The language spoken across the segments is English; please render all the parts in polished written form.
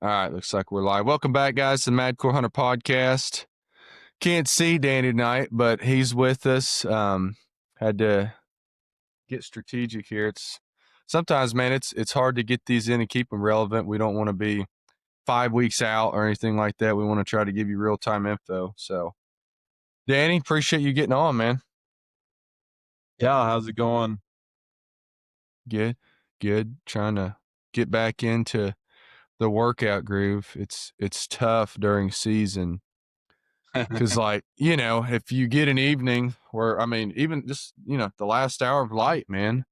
All right, looks like we're live. Welcome back, guys, to the Madcore Hunter podcast. Can't see Danny tonight, but he's with us. Had to get strategic here. It's sometimes, man, it's hard to get these in and keep them relevant. We don't want to be 5 weeks out or anything like that. We want to try to give you real time info. So, Danny, appreciate you getting on, man. Yeah, how's it going? Good, good. Trying to get back into the workout groove. It's tough during season. Because, like, if you get an evening where, I mean, even just, the last hour of light, man,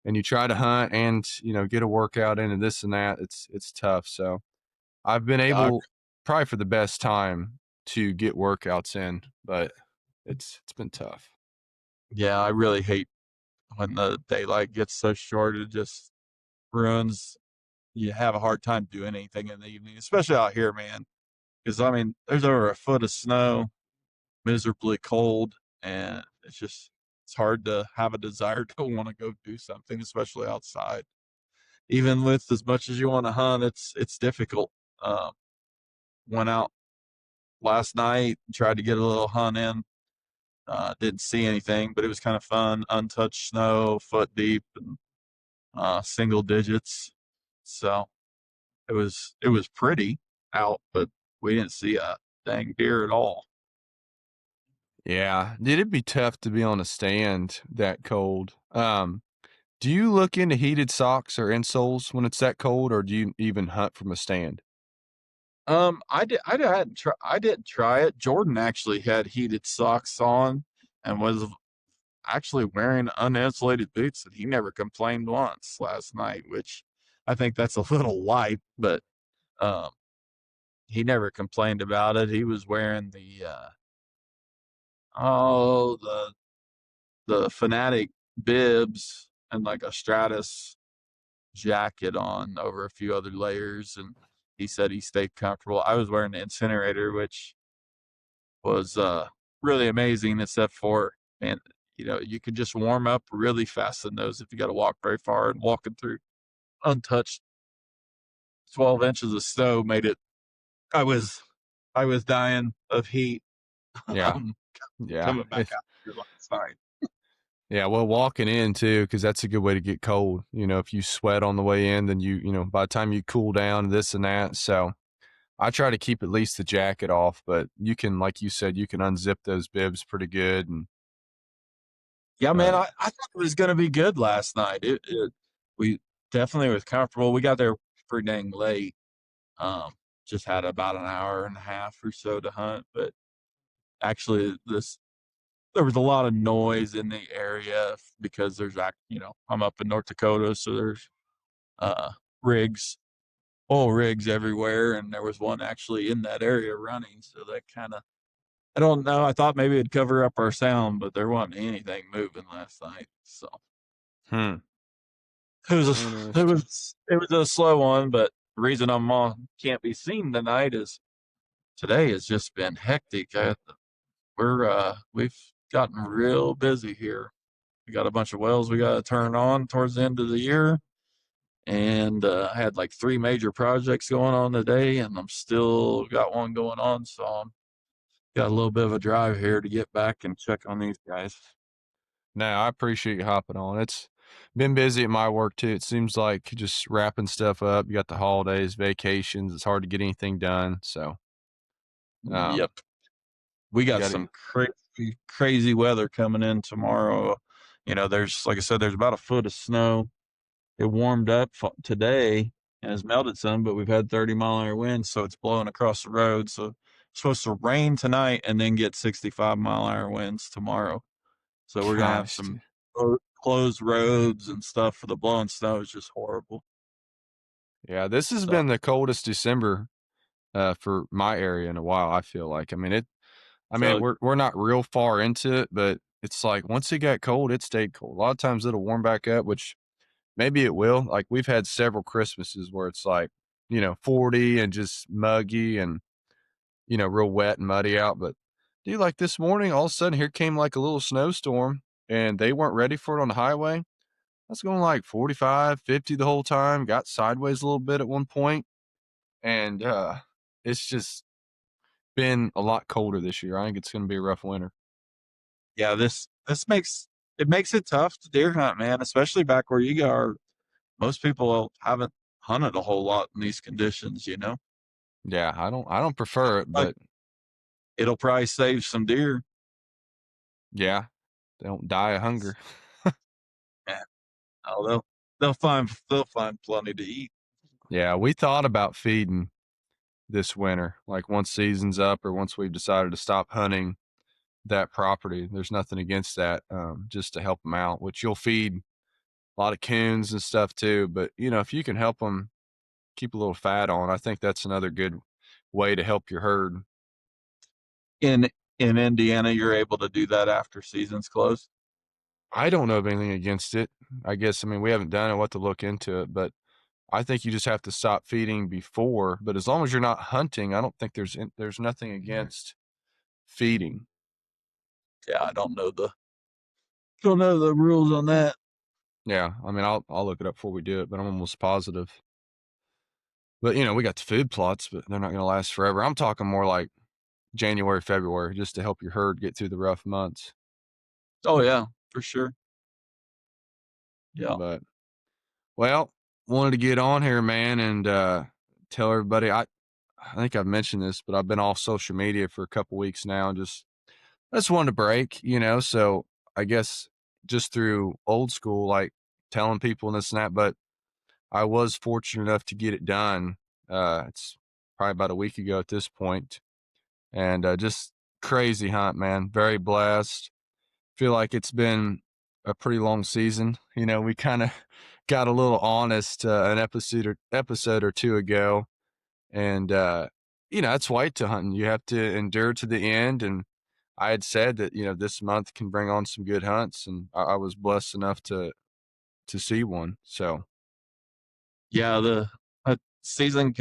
and you try to hunt and, get a workout in and this and that, it's tough. So I've been Yeah, able, probably for the best time, to get workouts in, but it's been tough. yeah, I really hate when the daylight gets so short. It just ruins. You have a hard time doing anything in the evening, especially out here, man. Because I mean, there's over a foot of snow, miserably cold, and it's hard to have a desire to want to go do something, especially outside. Even with as much as you want to hunt, it's difficult. Um, Went out last night, tried to get a little hunt in. Didn't see anything, but it was kind of fun. Untouched snow, foot deep, and single digits. So it was pretty out, but we didn't see a dang deer at all. Yeah. It'd be tough to be on a stand that cold. Do you look into heated socks or insoles when it's that cold, or do you even hunt from a stand? I didn't try it. Jordan actually had heated socks on and was actually wearing uninsulated boots, and he never complained once last night, which I think that's a little light, but um, he never complained about it. He was wearing oh the Fanatic bibs and like a Stratus jacket on over a few other layers, and he said he stayed comfortable. I was wearing the Incinerator, which was really amazing, except for, man, you could just warm up really fast in those if you got to walk very far, and walking through untouched 12 inches of snow made it. I was dying of heat. Yeah. um, Yeah. Coming back out here last night. Yeah, well, walking in too, because that's a good way to get cold. If you sweat on the way in, then by the time you cool down, this and that. So I try to keep at least the jacket off, but you can, like you said, you can unzip those bibs pretty good. And Yeah, man, uh, I thought it was going to be good last night. We definitely was comfortable. We got there pretty dang late. Um, just had about an hour and a half or so to hunt, but actually there was a lot of noise in the area because I'm up in North Dakota, so there's uh rigs, oil rigs everywhere, and there was one actually in that area running. So that kind of, I don't know. I thought maybe it'd cover up our sound, but there wasn't anything moving last night. So hmm, it was a, it interesting. was it was a slow one, but the reason I'm on can't be seen tonight is today has just been hectic. We've gotten real busy here. We got a bunch of wells we got to turn on towards the end of the year, and I had like three major projects going on today, and I'm still got one going on, so I'm got a little bit of a drive here to get back and check on these guys. No, I appreciate you hopping on. It's been busy at my work too. It seems like just wrapping stuff up. You got the holidays, vacations. It's hard to get anything done. So, um, Yep, we you got got to. some crazy weather coming in tomorrow. There's, like I said, there's about a foot of snow. It warmed up today and has melted some, but we've had 30-mile-an-hour winds, so it's blowing across the road. So it's supposed to rain tonight and then get 65-mile-an-hour winds tomorrow. So we're gonna have Gosh, some dude. closed roads and stuff for the blowing snow. Is just horrible. Yeah, this has So been the coldest December for my area in a while. I feel like. I mean it. I mean really, we're not real far into it, but it's like once it got cold, it stayed cold. A lot of times it'll warm back up, which maybe it will. Like we've had several Christmases where it's like 40 and just muggy and real wet and muddy out. But dude, like this morning, all of a sudden here came like a little snowstorm, and they weren't ready for it on the highway. I was going like 45, 50 the whole time. Got sideways a little bit at one point, and it's just been a lot colder this year. I think it's going to be a rough winter. Yeah, this makes it tough to deer hunt, man, especially back where you are. Most people haven't hunted a whole lot in these conditions, you know. Yeah, I don't prefer it, Like but it'll probably save some deer. yeah, they don't die of hunger. Yeah, oh, they'll find plenty to eat. Yeah, we thought about feeding this winter, like once season's up or once we've decided to stop hunting that property. There's nothing against that, just to help them out. Which you'll feed a lot of coons and stuff too. But if you can help them keep a little fat on, I think that's another good way to help your herd. In in Indiana, you're able to do that after season's closed. I don't know of anything against it. I guess, I mean, we haven't done it. What to look into it, but I think you just have to stop feeding before. But as long as you're not hunting, I don't think there's nothing against feeding. Yeah, I don't know the rules on that. Yeah, I mean, I'll look it up before we do it, but I'm almost positive. But we got the food plots, but they're not going to last forever. I'm talking more like January, February, just to help your herd get through the rough months. Oh yeah, for sure. Yeah. But well, wanted to get on here, man, and tell everybody. I think I've mentioned this, but I've been off social media for a couple weeks now, and just wanted to break. So I guess just through old school, like telling people and this and that. But I was fortunate enough to get it done. It's probably about a week ago at this point, and just crazy hunt, man. Very blessed. Feel like it's been a pretty long season. We kind of got a little honest an episode or two ago, and that's whitetail hunting. You have to endure to the end, and I had said that this month can bring on some good hunts, and I was blessed enough to see one. So Yeah, the season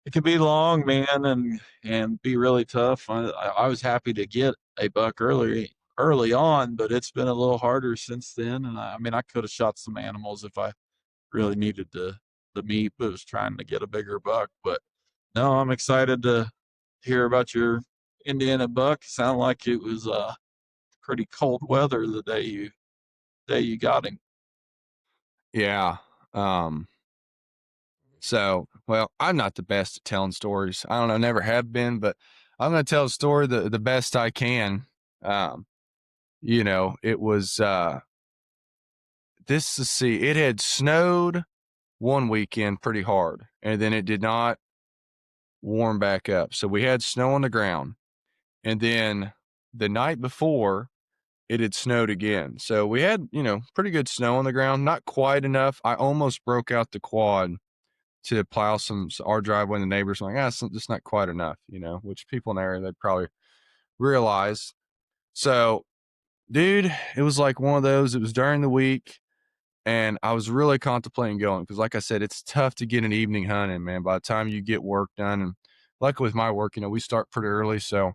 it can be long, man, and be really tough. I was happy to get a buck early on, but it's been a little harder since then. And I mean, I could have shot some animals if I really needed the meat, but was trying to get a bigger buck. But no, I'm excited to hear about your Indiana buck. Sound like it was pretty cold weather the day you got him. yeah. Um, well, I'm not the best at telling stories. I don't know, never have been, but I'm going to tell a story the best I can. Um, it was this to see. It had snowed one weekend pretty hard, and then it did not warm back up. So we had snow on the ground, and then the night before it had snowed again. So we had pretty good snow on the ground, not quite enough. I almost broke out the quad to plow our driveway, and the neighbors were like, it's just not quite enough, which people in the area they'd probably realize. So, dude, it was like one of those. It was during the week, and I was really contemplating going because, like I said, it's tough to get an evening hunt in, man. By the time you get work done, and luckily with my work, we start pretty early, so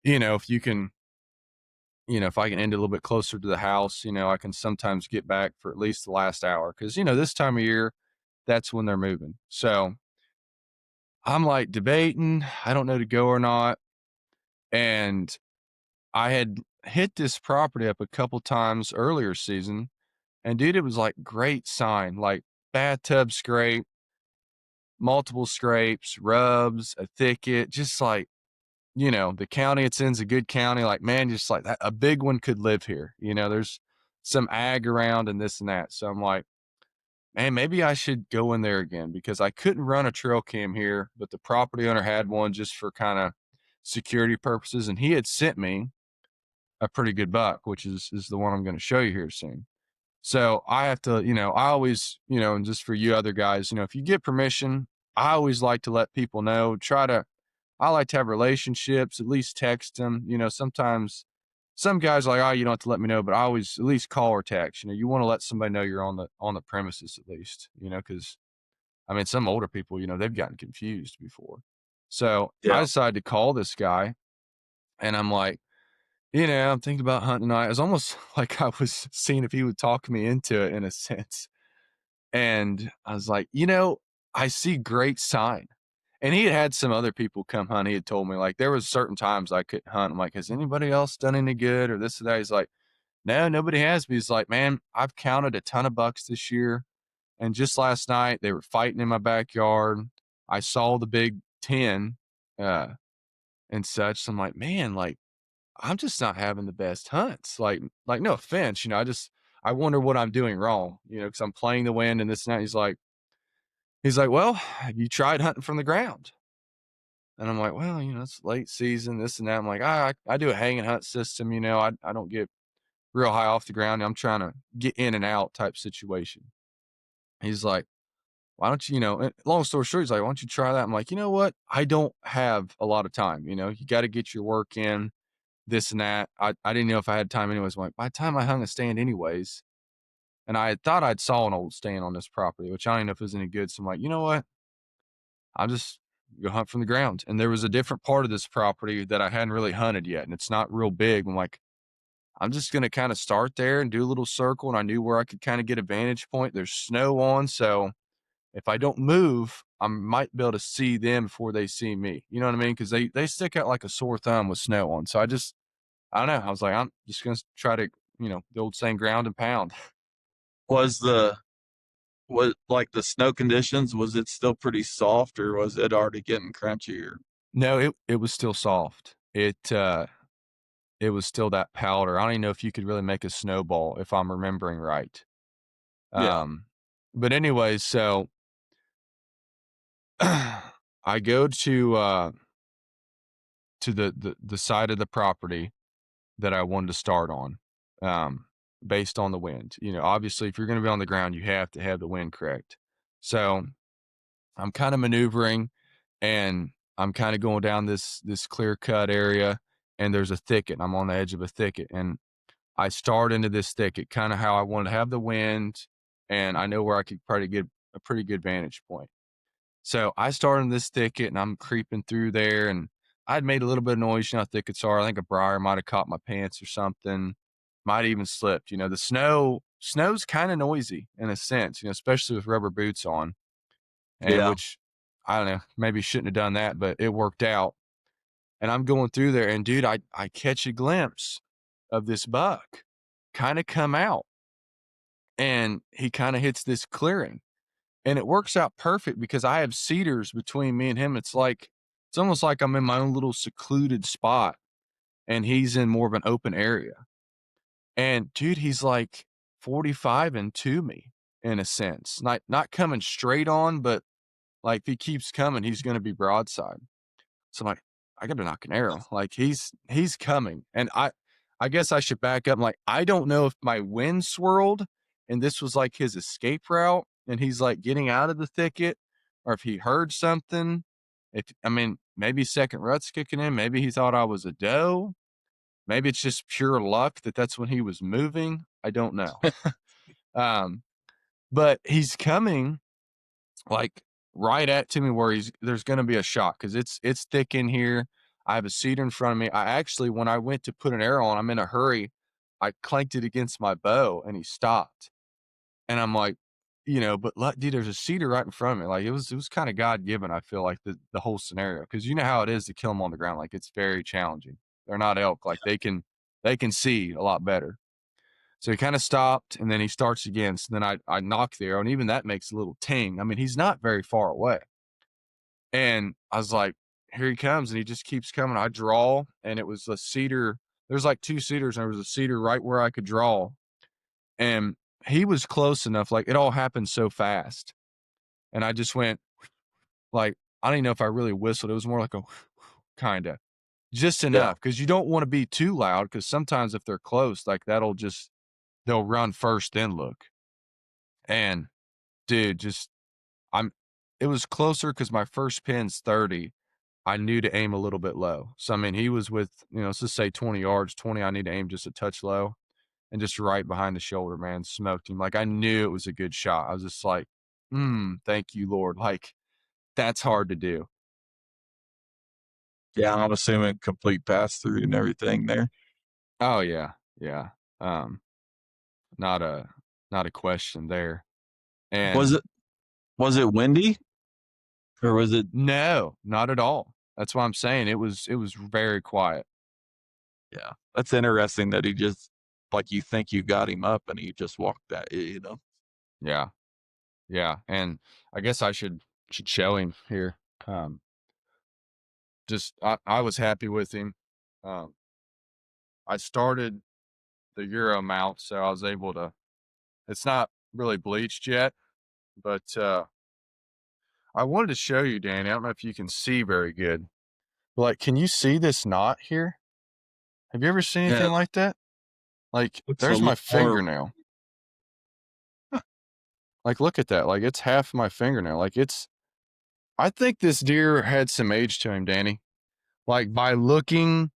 if you can. If I can end a little bit closer to the house, I can sometimes get back for at least the last hour because, this time of year, that's when they're moving. So I'm like debating, I don't know to go or not. And I had hit this property up a couple times earlier season. And dude, it was like great sign, like bathtub scrape, multiple scrapes, rubs, a thicket, just like, the county it's in's a good county. Like, man, just like that, a big one could live here. There's some ag around and this and that. So I'm like, man, maybe I should go in there again because I couldn't run a trail cam here, but the property owner had one just for kind of security purposes. And he had sent me a pretty good buck, which is the one I'm going to show you here soon. So I have to, I always, and just for you other guys, if you get permission, I always like to let people know, I like to have relationships, at least text them. Sometimes some guys are like, oh, you don't have to let me know, but I always at least call or text. You want to let somebody know you're on the premises at least, because I mean, some older people, they've gotten confused before. So I Yeah. decided to call this guy, and I'm like, I'm thinking about hunting tonight. It was almost like I was seeing if he would talk me into it in a sense. And I was like, I see great sign. And he had some other people come hunt. He had told me, like, there was certain times I couldn't hunt. I'm like, "Has anybody else done any good or this or that?" He's like, "No, nobody has." But he's like, "Man, I've counted a ton of bucks this year, and just last night they were fighting in my backyard. I saw the big 10, uh, and such." So I'm like, "Man, like, I'm just not having the best hunts." Like, no offense, I wonder what I'm doing wrong, because I'm playing the wind and this and that. He's like, "Well, have you tried hunting from the ground?" And I'm like, "Well, it's late season, this and that." I'm like, I do a hang and hunt system, I don't get real high off the ground. I'm trying to get in and out type situation." He's like, "Why don't you, long story short, he's like, "Why don't you try that?" I'm like, "You know what? I don't have a lot of time. You got to get your work in, this and that." I didn't know if I had time anyways. I'm like, by the time I hung a stand anyways, and I had thought I'd saw an old stand on this property, which I don't know if it was any good. So I'm like, you know what? I'll just go hunt from the ground. And there was a different part of this property that I hadn't really hunted yet, and it's not real big. I'm like, I'm just gonna kind of start there and do a little circle. And I knew where I could kind of get a vantage point. There's snow on, so if I don't move, I might be able to see them before they see me. You know what I mean? Because they stick out like a sore thumb with snow on. So I don't know. I was like, I'm just gonna try to, the old saying, ground and pound. Was the was like the snow conditions, was it still pretty soft or was it already getting crunchier? No, it was still soft. It was still that powder. I don't even know if you could really make a snowball if I'm remembering right. Yeah. Um, but anyways, so I go to the side of the property that I wanted to start on, um, based on the wind. Obviously, if you're going to be on the ground, you have to have the wind correct. So I'm kind of maneuvering, and I'm kind of going down this clear cut area, and there's a thicket. I'm on the edge of a thicket, and I start into this thicket, kind of how I wanted to have the wind, and I know where I could probably get a pretty good vantage point. So I started in this thicket and I'm creeping through there, and I'd made a little bit of noise. You know how thickets are. I think a briar might have caught my pants or something. Might even slipped. The snow's kind of noisy in a sense, especially with rubber boots on. And Yeah. which I don't know, maybe shouldn't have done that, but it worked out. And I'm going through there, and dude, I catch a glimpse of this buck kind of come out, and he kind of hits this clearing. And it works out perfect because I have cedars between me and him. It's almost like I'm in my own little secluded spot, and he's in more of an open area. And dude, he's like 45 and to me in a sense. Not coming straight on, but like if he keeps coming, he's gonna be broadside. So I'm like, I gotta knock an arrow. Like he's coming. And I guess I should back up. I'm like, I don't know if my wind swirled and this was like his escape route and he's like getting out of the thicket, or if he heard something. Maybe second rut's kicking in. Maybe he thought I was a doe. Maybe it's just pure luck that's when he was moving. I don't know. um, but he's coming like right at to me where there's gonna be a shot because it's thick in here. I have a cedar in front of me. I actually, when I went to put an arrow on, I'm in a hurry. I clanked it against my bow and he stopped. And I'm like, but dude, there's a cedar right in front of me. Like it was kind of God given. I feel like the whole scenario because you know how it is to kill them on the ground. Like it's very challenging. They're not elk. Like they can see a lot better. So he kind of stopped and then he starts again. So then I knock the arrow, and even that makes a little ting. I mean, he's not very far away. And I was like, here he comes, and he just keeps coming. I draw, and it was a cedar. There's like two cedars, and there was a cedar right where I could draw. And he was close enough. Like it all happened so fast. And I just went like, I don't even know if I really whistled. It was more like a kind of just Yeah. enough because you don't want to be too loud because sometimes if they're close, like they'll run first, then look. And dude, I'm it was closer because my first pin's 30. I knew to aim a little bit low. So, I mean, he was with, let's just say 20 yards, 20, I need to aim just a touch low and just right behind the shoulder, man, smoked him. Like, I knew it was a good shot. I was just like, thank you, Lord. Like, that's hard to do. Yeah, I'm assuming complete pass through and everything there. Oh, yeah. Yeah. Um, not a, not a question there. Was And it was it windy? or was it? No, not at all. That's what I'm saying. It was very quiet. Yeah, that's interesting that he just like you think you got him up and he just walked that. You know. Yeah. Yeah. And I guess I should show him here. Um just I was happy with him. Um I started the Euro mount, so I was able to it's not really bleached yet, but I wanted to show you, Danny. I don't know if you can see very good. Like, can you see this knot here? Have you ever seen Yeah, anything like that? Like, looks a there's little my more. fingernail. Like, look at that. Like, it's half my fingernail. Like, I think this deer had some age to him, Danny. Like, by looking,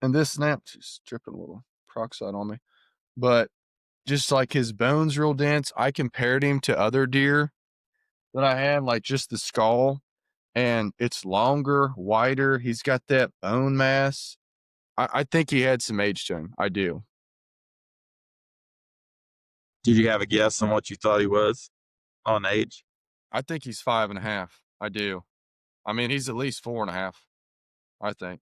and this snap, just dripping a little peroxide on me, but just like his bones real dense. I compared him to other deer that I had, like just the skull, and it's longer, wider. He's got that bone mass. I think he had some age to him. I do. Did you have a guess on what you thought he was on age? I think he's 5.5. I do. I mean, he's at least 4.5. I think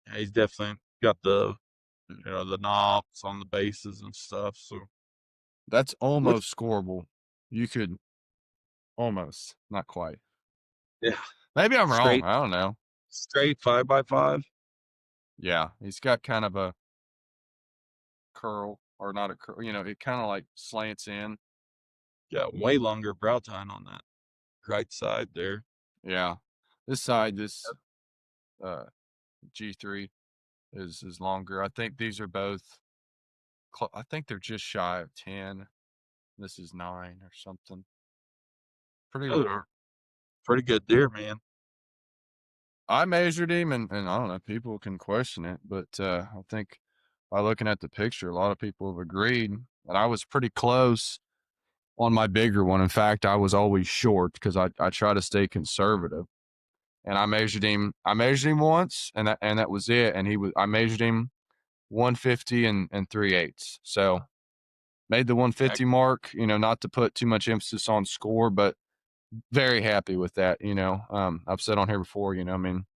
Yeah, he's definitely got the the knobs on the bases and stuff. So that's looks almost scoreable. You could almost, not quite. yeah Maybe I'm wrong. straight I don't know. straight 5x5. Yeah, he's got kind of a curl, or not a curl. It kind of like slants in. Yeah, way longer brow tine on that right side there. Yeah, this side, this uh G3 is longer. I think these are both. I think they're just shy of 10. This is 9 or something. Pretty. Those are pretty good deer, man. I measured him, and I don't know. People can question it, but I think by looking at the picture, a lot of people have agreed that I was pretty close on my bigger one. In fact, I was always short because I try to stay conservative. And I measured him. I measured him once, and that was it. And I measured him 150 and 3/8. So made the Heck, 150 mark. Not to put too much emphasis on score, but very happy with that. I've said on here before. I mean,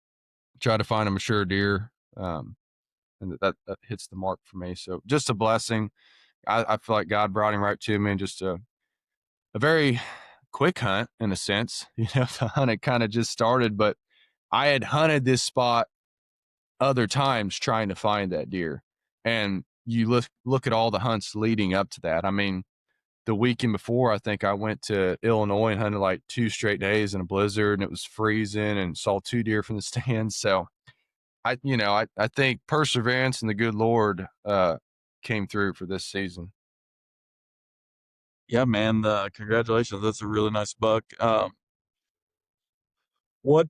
try to find a mature deer, and that hits the mark for me. So just a blessing. I feel like God brought him right to me, and just a very quick hunt in a sense. The hunt had kind of just started, but I had hunted this spot other times trying to find that deer. And you look at all the hunts leading up to that. I mean, the weekend before, I think I went to Illinois and hunted like 2 straight days in a blizzard, and it was freezing, and saw 2 deer from the stands. So I think perseverance and the good Lord came through for this season. yeah, man. Congratulations. That's a really nice buck. What?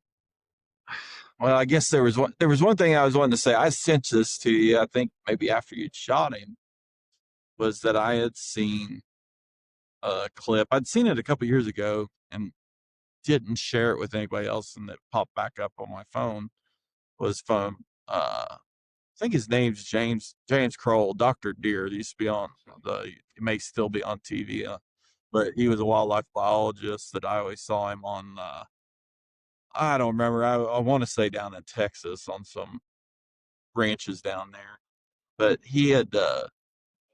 Well, I guess there was one thing I was wanting to say. I sent this to you. I think maybe after you'd shot him was that I had seen a clip. I'd seen it a couple years ago and didn't share it with anybody else, and it popped back up on my phone. Was from I think his name's James Kroll, Doctor Deer. He used to be on he may still be on TV, but he was a wildlife biologist that I always saw him on. I don't remember. I want to say down in Texas on some ranches down there, but he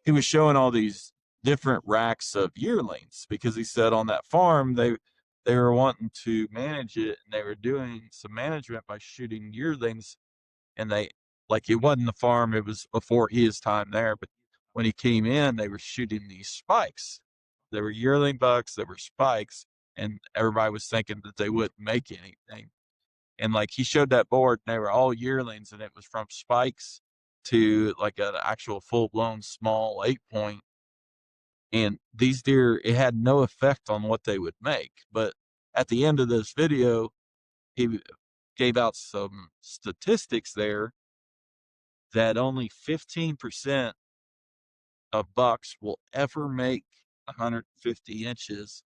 was showing all these different racks of yearlings because he said on that farm they were wanting to manage it, and they were doing some management by shooting yearlings, and they like it wasn't the farm, it was before his time there, but when he came in they were shooting these spikes. They were yearling bucks that were spikes, and everybody was thinking that they wouldn't make anything. And like he showed that board, and they were all yearlings, and it was from spikes to like an actual full blown small 8 point. And these deer, it had no effect on what they would make. But at the end of this video, he gave out some statistics there that only 15% of bucks will ever make 150 inches.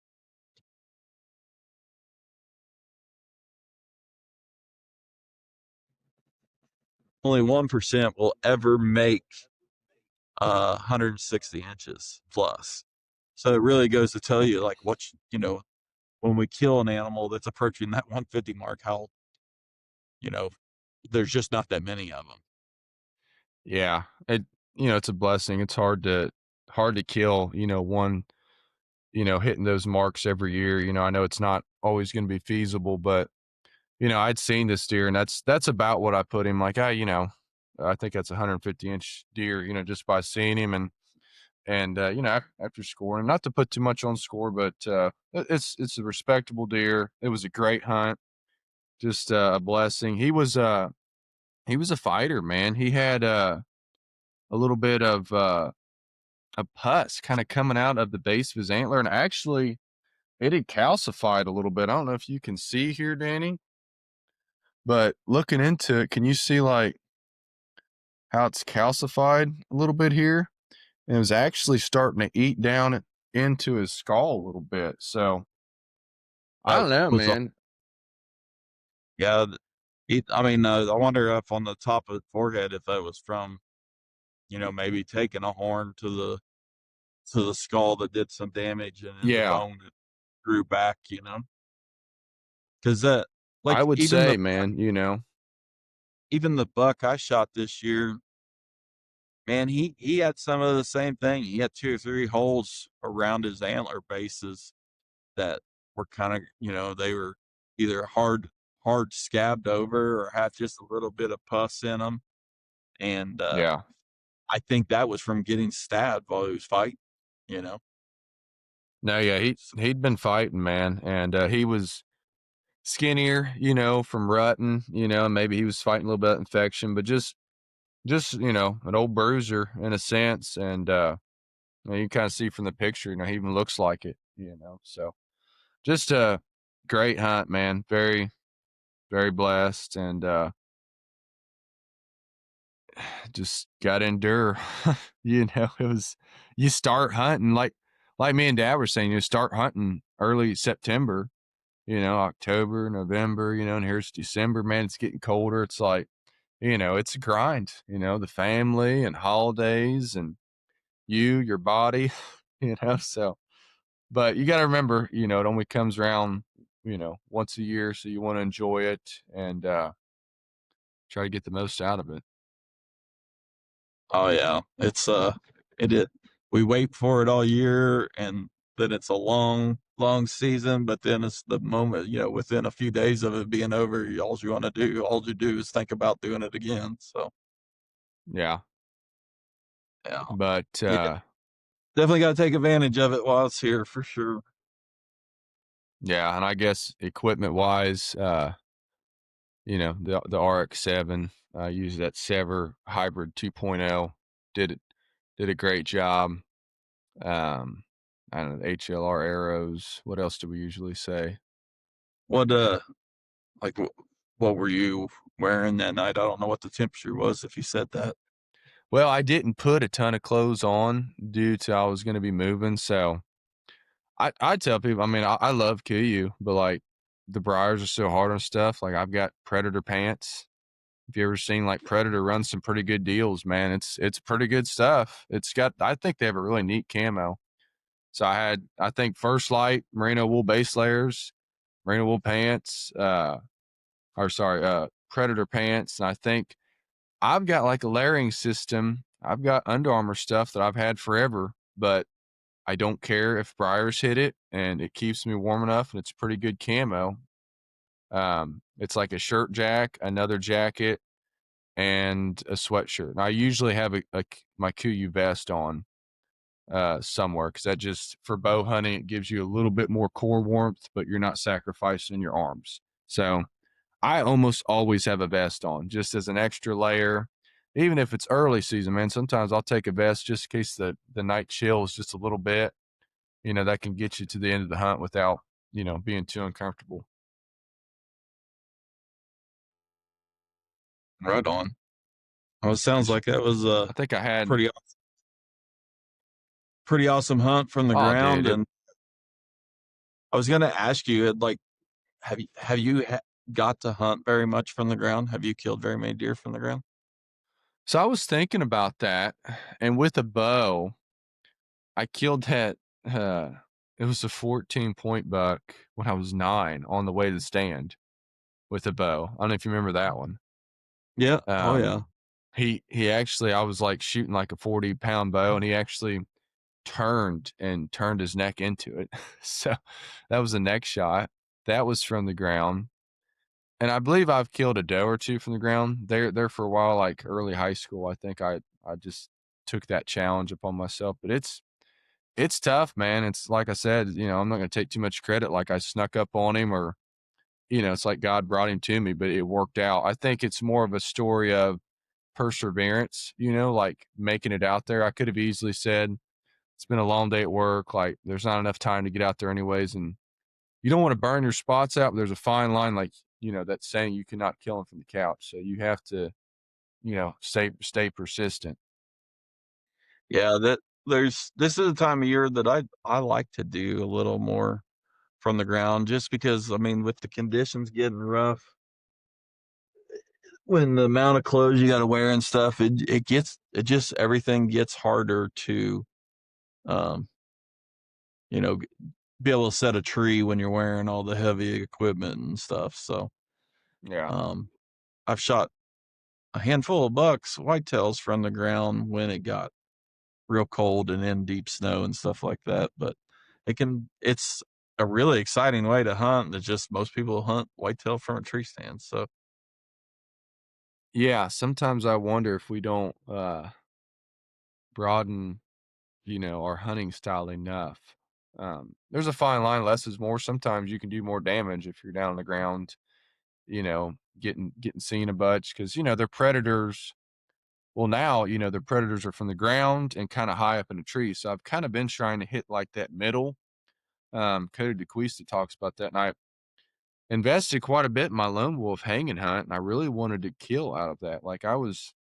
Only 1% will ever make 160 inches plus. So it really goes to tell you, like, when we kill an animal that's approaching that 150 mark, how, you know, there's just not that many of them. Yeah. It's a blessing. It's hard to kill, one, hitting those marks every year. I know it's not always going to be feasible, but I'd seen this deer and that's about what I put him like, I think that's a 150-inch deer, just by seeing him and after scoring, not to put too much on score, but it's a respectable deer. It was a great hunt, just a blessing. He was a fighter, man. He had a little bit of a pus kind of coming out of the base of his antler, and actually it had calcified a little bit. I don't know if you can see here, Danny, but looking into it, can you see like how it's calcified a little bit here? And it was actually starting to eat down into his skull a little bit. So I That don't know, was, man. yeah. I mean, I wonder if on the top of the forehead, if that was from, maybe taking a horn to the skull that did some damage, and then the Yeah, bone that grew back, because I like would say, man. even the buck I shot this year, man, he had some of the same thing. He had 2 or 3 holes around his antler bases that were kind of, they were either hard scabbed over or had just a little bit of pus in them. And Yeah. I think that was from getting stabbed while he was fighting, you know. No, yeah, he So, he'd been fighting, man, and he was skinnier, from rutting, and maybe he was fighting a little bit of infection, but just an old bruiser in a sense, and you kind of see from the picture, he even looks like it, so just a great hunt, man. Very, very blessed, and just got to endure. It was you start hunting like me and Dad were saying. You start hunting early September, October, November, and here's December. Man, it's getting colder. It's like it's a grind. The family and holidays and your body, So, but you got to remember, it only comes around, once a year, so you want to enjoy it and try to get the most out of it. oh yeah, it we wait for it all year, and then it's a long season, but then it's the moment, within a few days of it being over, all you do is think about doing it again. So Yeah. yeah, But yeah, definitely got to take advantage of it while it's here for sure. yeah, and I guess equipment wise, the RX-7 used that Sever Hybrid 2.0, did it did a great job. Um, I don't know, the HLR arrows. What else do we usually say? What like what were you wearing that night? I don't know what the temperature was if you said that. Well, I didn't put a ton of clothes on due to I was going to be moving, so I tell people, I mean, I love KU, but like the briars are so hard on stuff. Like I've got Predator pants. If you ever seen like Predator run some pretty good deals, man, it's pretty good stuff. I think they have a really neat camo. So I think First Light merino wool base layers, merino wool pants, Predator pants, and I think I've got like a layering system. I've got Under Armour stuff that I've had forever, but I don't care if briars hit it, and it keeps me warm enough, and it's pretty good camo. It's like a shirt jack, another jacket, and a sweatshirt. And I usually have my KUIU vest on somewhere because that just for bow hunting it gives you a little bit more core warmth, but you're not sacrificing your arms. So I almost always have a vest on just as an extra layer. Even if it's early season, man, sometimes I'll take a vest just in case the night chills just a little bit. That can get you to the end of the hunt without, being too uncomfortable. Right on. Well, it sounds Actually, like that was a I think I had, pretty pretty awesome hunt from the oh, dude, ground. And I was gonna ask you, like, have you got to hunt very much from the ground? Have you killed very many deer from the ground? so I was thinking about that. And with a bow, I killed that uh, it was a 14-point buck when I was 9 on the way to the stand with a bow. I don't know if you remember that one. Yeah. Oh Um, yeah. he actually I was, like, shooting, like, a 40-pound bow, and he actually turned his neck into it. So, that was a neck shot. That was from the ground, and I believe I've killed a doe or 2 from the ground. There for a while, like, early high school, I think I just took that challenge upon myself, but it's tough, man. It's like I said, I'm not gonna take too much credit, like I snuck up on him or, it's like God brought him to me, but it worked out. I think it's more of a story of perseverance, like making it out there. I could have easily said, it's been a long day at work, like there's not enough time to get out there anyways. And you don't want to burn your spots out, but there's a fine line, like, that saying you cannot kill him from the couch. So you have to, stay persistent. Yeah, that there's this is a time of year that I like to do a little more from the ground just because I mean with the conditions getting rough, when the amount of clothes you got to wear and stuff, it just everything gets harder to um you know be able to set a tree when you're wearing all the heavy equipment and stuff. So Yeah. um I've shot a handful of bucks, whitetails from the ground when it got real cold and in deep snow and stuff like that. But it's a really exciting way to hunt that just most people hunt whitetail from a tree stand. So Yeah. Sometimes I wonder if we don't broaden, our hunting style enough. There's a fine line, less is more. Sometimes you can do more damage if you're down on the ground, getting seen a bunch because they're predators. Well, now, the predators are from the ground and kind of high up in a tree. So I've kind of been trying to hit like that middle. Cody DeQuista talks about that. And I invested quite a bit in my lone wolf hanging hunt. And I really wanted to kill out of that. Like I was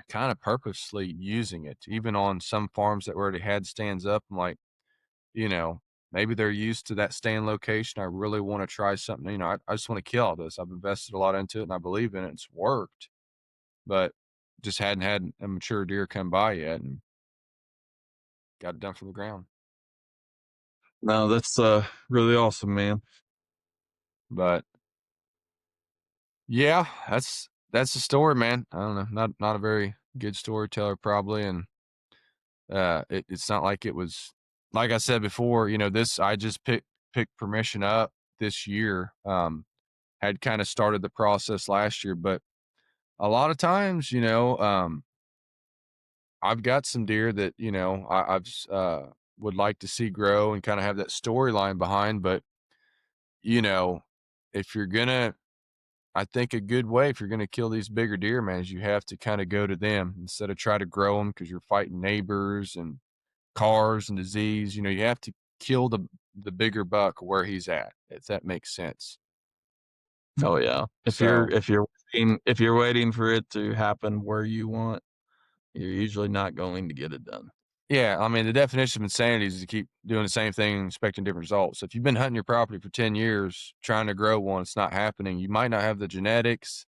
kind of purposely using it, even on some farms that already had stands up. I'm like, you know, maybe they're used to that stand location. I really want to try something. I just want to kill all this. I've invested a lot into it and I believe in it. It's worked, but just hadn't had a mature deer come by yet and got it done from the ground. no, that's really awesome, man. But yeah, that's the story, man. I don't know. Not a very good storyteller probably. And it's not like it was like I said before, this I just picked permission up this year. Had kind of started the process last year, but a lot of times, I've got some deer that, would like to see grow and kind of have that storyline behind. But, you know, if you're gonna, I think a good way if you're gonna kill these bigger deer, man, is you have to kind of go to them instead of try to grow them because you're fighting neighbors and cars and disease. You have to kill the bigger buck where he's at, if that makes sense. Oh yeah. So If you're waiting for it to happen where you want, you're usually not going to get it done. yeah, I mean, the definition of insanity is to keep doing the same thing and expecting different results. So if you've been hunting your property for 10 years trying to grow one, it's not happening. You might not have the genetics.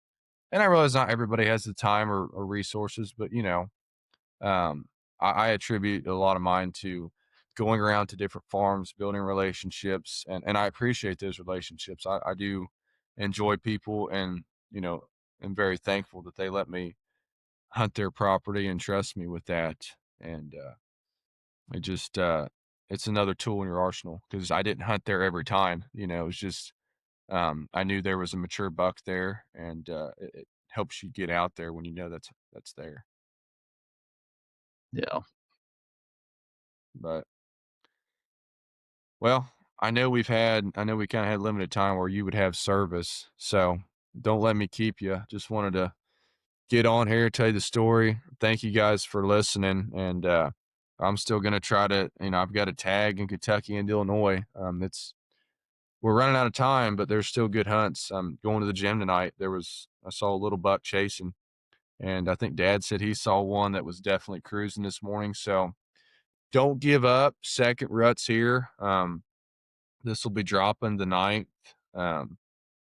And I realize not everybody has the time or resources, but um, I attribute a lot of mine to going around to different farms, building relationships, and I appreciate those relationships. I do enjoy people and, am very thankful that they let me hunt their property and trust me with that. And it just it's another tool in your arsenal because I didn't hunt there every time. It was just I knew there was a mature buck there, and it helps you get out there when you know that's there. Yeah. But well, I know we kind of had limited time where you would have service, so don't let me keep you. Just wanted to get on here, tell you the story. Thank you guys for listening, and I'm still gonna try to. I've got a tag in Kentucky and Illinois. It's We're running out of time, but there's still good hunts. I'm going to the gym tonight. I saw a little buck chasing, and I think Dad said he saw one that was definitely cruising this morning. So don't give up. Second rut's here. This will be dropping the ninth. Um,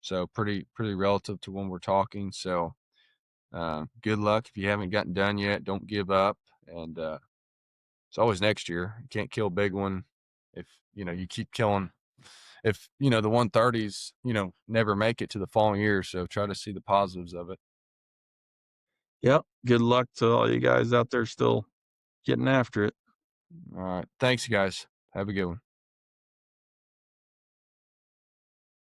so pretty relative to when we're talking. So good luck if you haven't gotten done yet. Don't give up, and It's always next year. You can't kill a big one if, you keep killing. If, the 130s, never make it to the following year. So try to see the positives of it. Yep. Good luck to all you guys out there still getting after it. All right. Thanks, guys. Have a good one.